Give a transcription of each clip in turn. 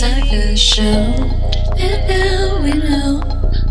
time for the show. And now we know.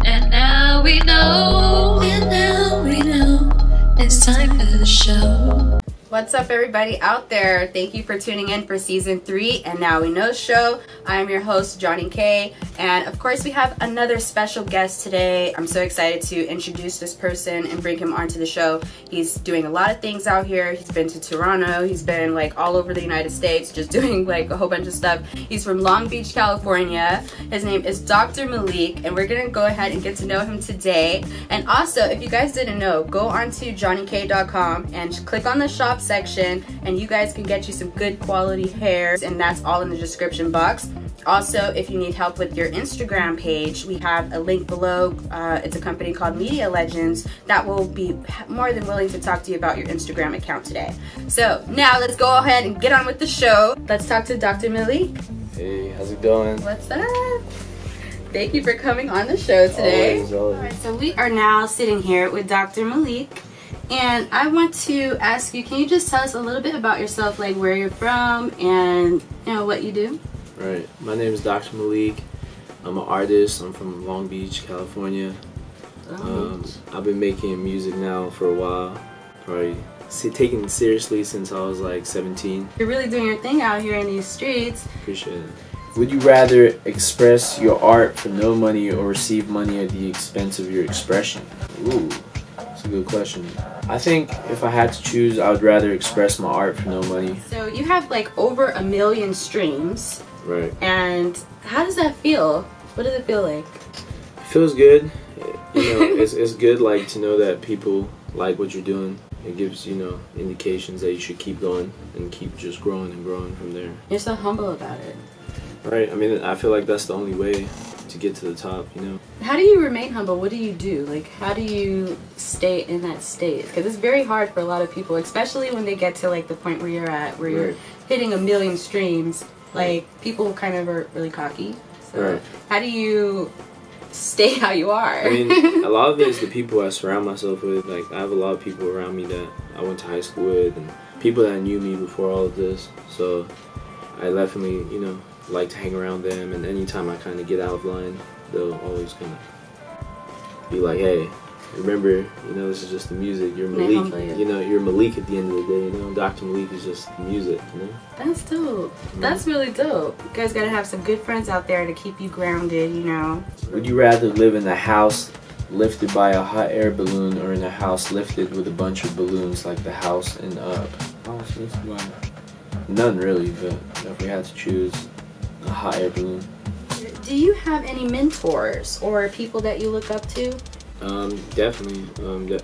And now we know. And now we know. It's time for the show. What's up, everybody out there? Thank you for tuning in for season 3 and Now We Know show. I'm your host, Jonnie Kae, and of course we have another special guest today. I'm so excited to introduce this person and bring him onto the show. He's doing a lot of things out here. He's been to Toronto. He's been like all over the United States, just doing like a whole bunch of stuff. He's from Long Beach, California. His name is Dr Maleek, and we're gonna go ahead and get to know him today. And also, if you guys didn't know, go onto JonnieKae.com and click on the shop section, and you guys can get you some good quality hairs, and that's all in the description box. Also, if you need help with your Instagram page, we have a link below. It's a company called Media Legends that will be more than willing to talk to you about your Instagram account today. So now let's go ahead and get on with the show. Let's talk to Dr. Maleek. Hey, how's it going? What's up? Thank you for coming on the show today. Always. Alright, so we are now sitting here with Dr. Maleek. And I want to ask you, can you just tell us a little bit about yourself, like where you're from and you know what you do? Right. My name is Dr. Maleek. I'm an artist. I'm from Long Beach, California. I've been making music now for a while. Probably taking it seriously since I was like 17. You're really doing your thing out here in these streets. Appreciate it. Would you rather express your art for no money or receive money at the expense of your expression? Ooh, that's a good question. I think if I had to choose, I would rather express my art for no money. So you have like over 1 million streams. Right. And how does that feel? What does it feel like? It feels good. You know, it's good like to know that people like what you're doing. It gives, you know, indications that you should keep going and keep just growing and growing from there. You're so humble about it. Right. I mean, I feel like that's the only way to get to the top, you know. How do you remain humble? What do you do? Like, how do you stay in that state? Because it's very hard for a lot of people, especially when they get to like the point where you're at, where you're hitting 1 million streams. Like, people kind of are really cocky. So how do you stay how you are? I mean, a lot of it is the people I surround myself with. Like, I have a lot of people around me that I went to high school with and people that knew me before all of this. So I definitely, you know, like to hang around them, and anytime I kind of get out of line, they'll always kind of be like, hey, remember, you know, this is just the music. You're Maleek, you know, you're Maleek at the end of the day, you know. Dr. Maleek is just music, you know. That's dope. That's really dope. You guys gotta have some good friends out there to keep you grounded, you know. Would you rather live in a house lifted by a hot air balloon or in a house lifted with a bunch of balloons like the house and Up? House lifted by... None really, but if we had to choose, a hot air balloon. Do you have any mentors or people that you look up to? Definitely.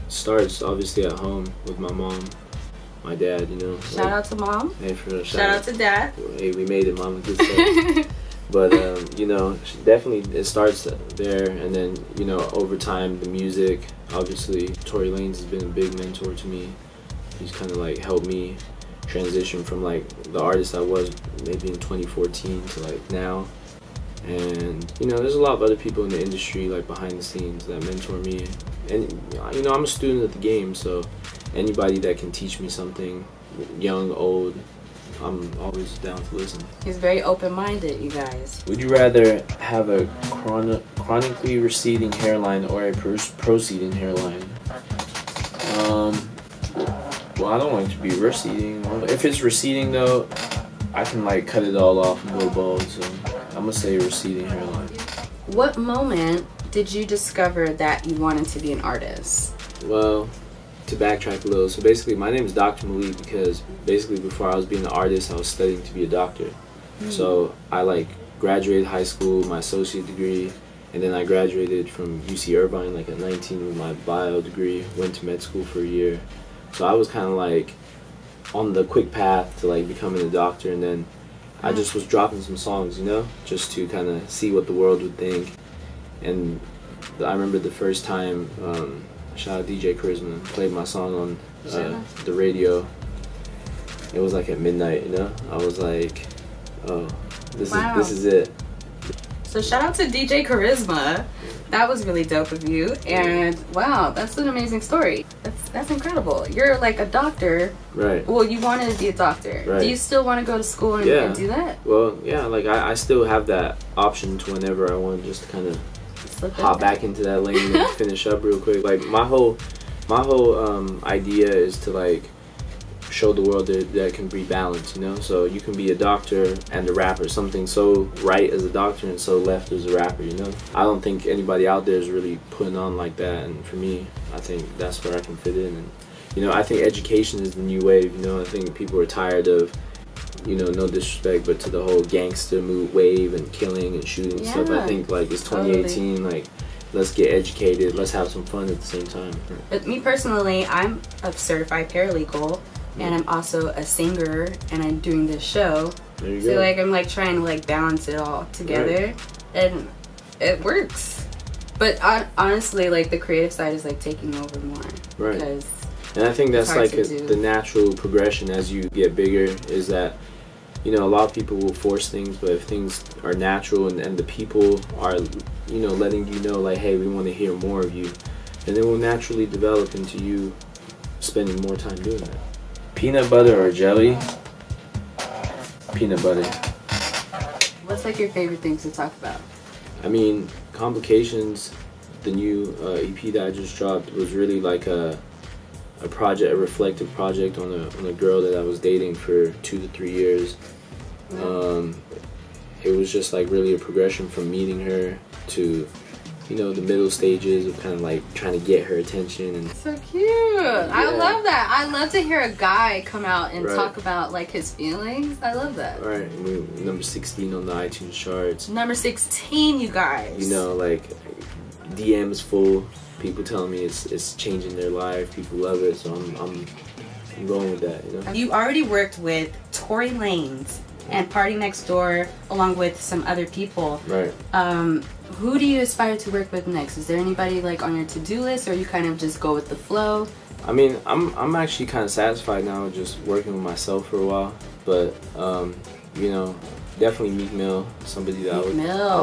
Starts obviously at home with my mom, my dad, you know. Shout out to mom. Hey, for shout out to dad. Hey, we made it, mama. Good stuff. But you know, definitely it starts there, and then you know, over time, the music. Obviously, Torey Lanez has been a big mentor to me. He's kind of like helped me transition from like the artist I was maybe in 2014 to like now. And you know, there's a lot of other people in the industry like behind the scenes that mentor me, and you know, I'm a student of the game, so anybody that can teach me something, young, old, I'm always down to listen. He's very open-minded, you guys. Would you rather have a chronically receding hairline or a proceeding hairline? Well, I don't want it to be receding. If it's receding though, I can like cut it all off and go bald, so I'm gonna say receding hairline. What moment did you discover that you wanted to be an artist? Well, to backtrack a little, so basically my name is Dr. Maleek because basically before I was being an artist, I was studying to be a doctor. So I like graduated high school, my associate degree, and then I graduated from UC Irvine like at 19 with my bio degree, went to med school for a year. So I was kind of like on the quick path to like becoming a doctor, and then I just was dropping some songs, you know, just to kind of see what the world would think. And I remember the first time, shout out DJ Charisma, played my song on the radio. It was like at midnight, you know. I was like, oh, this is it. So shout out to DJ Charisma. That was really dope of you. And wow, that's an amazing story. That's incredible. You're like a doctor. Right. Well, you wanted to be a doctor. Right. Do you still want to go to school and do that? Well, yeah, like I still have that option to whenever I want, just to kind of hop back into that lane and finish up real quick. Like my whole idea is to like show the world that can be balanced, you know. So you can be a doctor and a rapper, something so right as a doctor and so left as a rapper, you know. I don't think anybody out there is really putting on like that, and for me, I think that's where I can fit in. And you know, I think education is the new wave, you know. I think people are tired of, you know, no disrespect, but to the whole gangster wave and killing and shooting and stuff. I think like it's 2018, like let's get educated, let's have some fun at the same time. But me personally, I'm a certified paralegal, and I'm also a singer, and I'm doing this show. There you so go. like I'm like trying to like balance it all together, and it works. But honestly, like the creative side is like taking over more. Right. Because and I think that's like the natural progression as you get bigger, is that, you know, a lot of people will force things, but if things are natural and the people are, you know, letting you know like, hey, we want to hear more of you, then it will naturally develop into you spending more time doing that. Peanut butter or jelly? Peanut butter. What's like your favorite things to talk about? I mean, Complications, the new EP that I just dropped, was really like a project, a reflective project on a girl that I was dating for 2 to 3 years. It was just like really a progression from meeting her to, you know, the middle stages of kind of like trying to get her attention. And so cute. Yeah. I love that. I love to hear a guy come out and talk about like his feelings. I love that. Right. And we number 16 on the iTunes charts. Number 16, you guys. You know, like DMs full. People telling me it's changing their life. People love it. So I'm going with that. You know. You already worked with Torey Lanez and Party Next Door, along with some other people. Right. Who do you aspire to work with next? Is there anybody like on your to-do list, or you kind of just go with the flow? I mean, I'm actually kind of satisfied now just working with myself for a while, but you know, definitely Meek Mill, somebody that I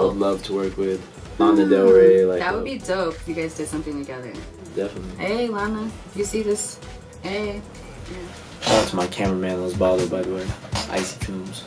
would love to work with. Lana Del Rey, like that would be dope if you guys did something together. Definitely. Hey Lana, you see this? Hey. Yeah. Shout out to my cameraman Osvaldo, by the way. Icy Films.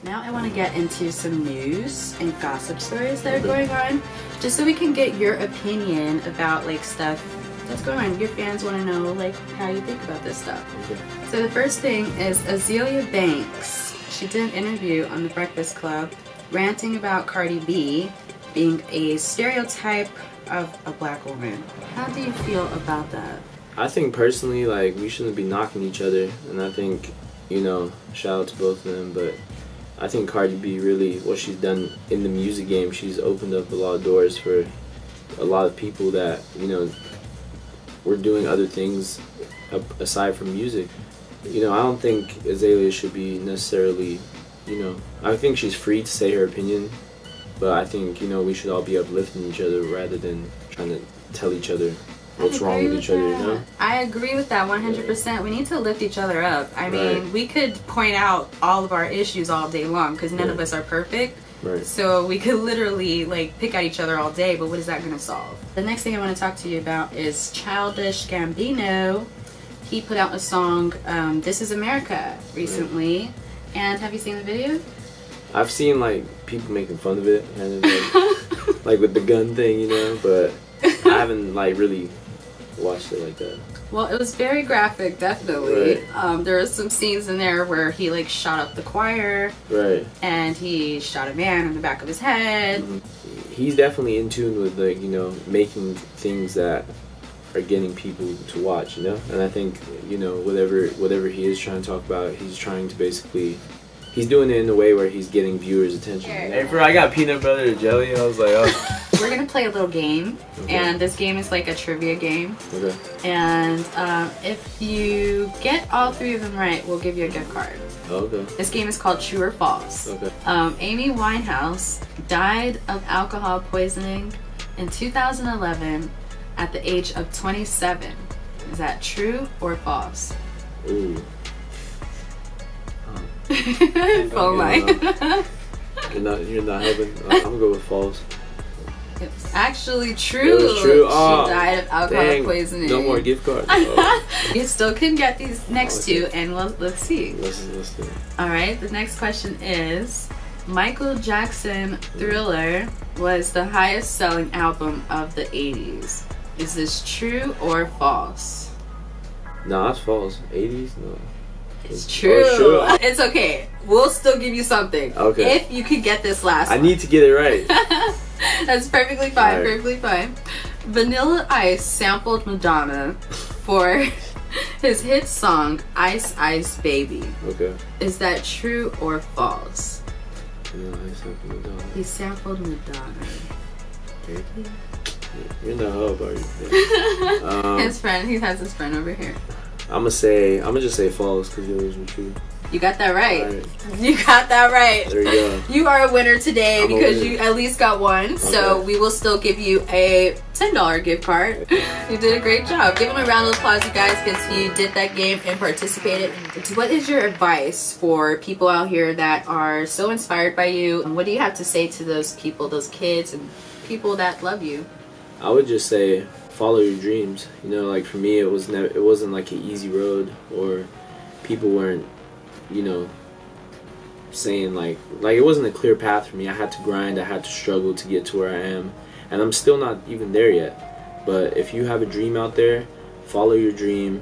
Now I want to get into some news and gossip stories that are going on, just so we can get your opinion about like stuff that's going on. Your fans want to know like how you think about this stuff. Okay. So the first thing is Azealia Banks. She did an interview on The Breakfast Club ranting about Cardi B being a stereotype of a black woman. How do you feel about that? I think personally, like, we shouldn't be knocking each other, and I think, you know, shout out to both of them, but I think Cardi B really, what she's done in the music game, she's opened up a lot of doors for a lot of people that, you know, were doing other things aside from music. You know, I don't think Azealia should be necessarily, you know, I think she's free to say her opinion, but I think, you know, we should all be uplifting each other rather than trying to tell each other what's wrong with each other, you know? I agree with that 100%. We need to lift each other up. I mean, we could point out all of our issues all day long because none of us are perfect. Right. So we could literally like pick at each other all day, but what is that going to solve? The next thing I want to talk to you about is Childish Gambino. He put out a song, This Is America, recently. And have you seen the video? I've seen like people making fun of it, kind of like with the gun thing, you know, but I haven't like really watched it like that. Well, it was very graphic, definitely. Right. There were some scenes in there where he like shot up the choir, right, and he shot a man in the back of his head. He's definitely in tune with, like, you know, making things that are getting people to watch, you know. And I think, you know, whatever he is trying to talk about, he's trying to basically, he's doing it in a way where he's getting viewers' attention. Hey, bro, I got peanut butter and jelly. I was like, oh. We're gonna play a little game, and this game is like a trivia game. Okay. And if you get all 3 of them right, we'll give you a gift card. Okay. This game is called True or False. Okay. Amy Winehouse died of alcohol poisoning in 2011 at the age of 27. Is that true or false? Ooh. Phone line. You're not helping. I'm gonna go with false. It's actually true. It was true. Oh, she died of alcohol poisoning. No more gift cards. Oh. You still can get these next two, and let's see. Let's do it. All right. The next question is: Michael Jackson Thriller was the highest selling album of the 80s. Is this true or false? No, that's false. 80s? No. It's true. Oh, sure. It's okay. We'll still give you something. Okay. If you could get this last one. I need to get it right. That's perfectly fine. Right. Perfectly fine. Vanilla Ice sampled Madonna for his hit song Ice Ice Baby. Okay. Is that true or false? Yeah, I sampled Madonna. He sampled Madonna. Okay. You're in the hub, are you? His friend. He has his friend over here. I'm gonna just say false because yours were true. You got that right. Right. You got that right. There you go. You are a winner today because you at least got one. Okay. So we will still give you a $10 gift card. You did a great job. Give him a round of applause, you guys, because you did that game and participated. What is your advice for people out here that are so inspired by you? And what do you have to say to those people, those kids and people that love you? I would just say follow your dreams. You know, like for me, it wasn't like an easy road, or people weren't, you know, saying like it wasn't a clear path for me. I had to grind, I had to struggle to get to where I am, and I'm still not even there yet. But if you have a dream out there, follow your dream.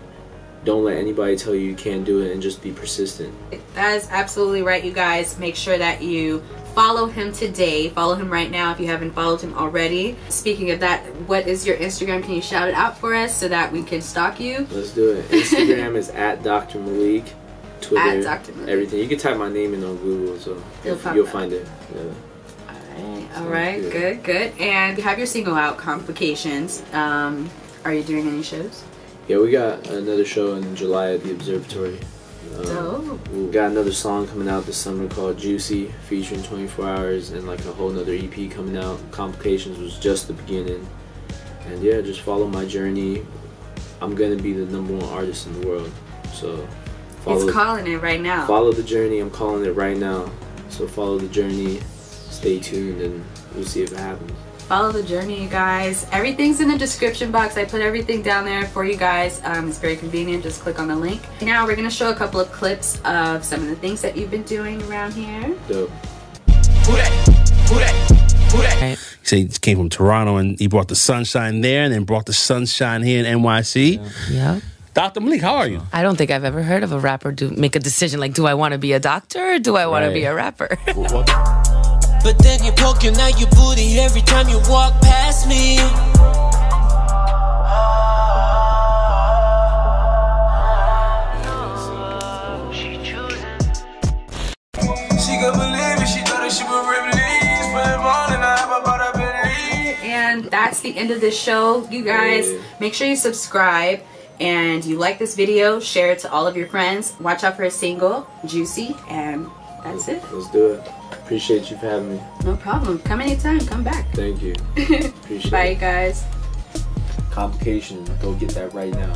Don't let anybody tell you can't do it, and just be persistent. That is absolutely right, you guys. Make sure that you follow him today. Follow him right now if you haven't followed him already. Speaking of that, what is your Instagram? Can you shout it out for us so that we can stalk you? Let's do it. Instagram is at Dr Maleek. Twitter, Dr. Maleek. Everything. You can type my name in on Google, so you'll find it. Yeah. All right, good. And you have your single out, Complications. Are you doing any shows? Yeah, we got another show in July at the Observatory. We got another song coming out this summer called Juicy, featuring 24 Hours, and like a whole nother EP coming out. Complications was just the beginning. And yeah, just follow my journey. I'm gonna be the #1 artist in the world. So He's calling it right now. Follow the journey. I'm calling it right now. So follow the journey, stay tuned, and we'll see if it happens. Follow the journey, you guys. Everything's in the description box. I put everything down there for you guys. It's very convenient. Just click on the link. Now we're going to show a couple of clips of some of the things that you've been doing around here. Dope. He said he came from Toronto and he brought the sunshine there and then brought the sunshine here in NYC. Yeah. Dr. Maleek, how are you? I don't think I've ever heard of a rapper make a decision like, do I want to be a doctor or do I want to be a rapper? But then you're poking at your booty every time you walk past me. She could believe it, she thought that she would release, but morning I have about a belief. And that's the end of this show, you guys. Make sure you subscribe. And you like this video, share it to all of your friends. Watch out for his single, Juicy, and that's it. Let's do it. Appreciate you for having me. No problem. Come anytime. Come back. Thank you. Appreciate it. Bye, you guys. Complication. Go get that right now.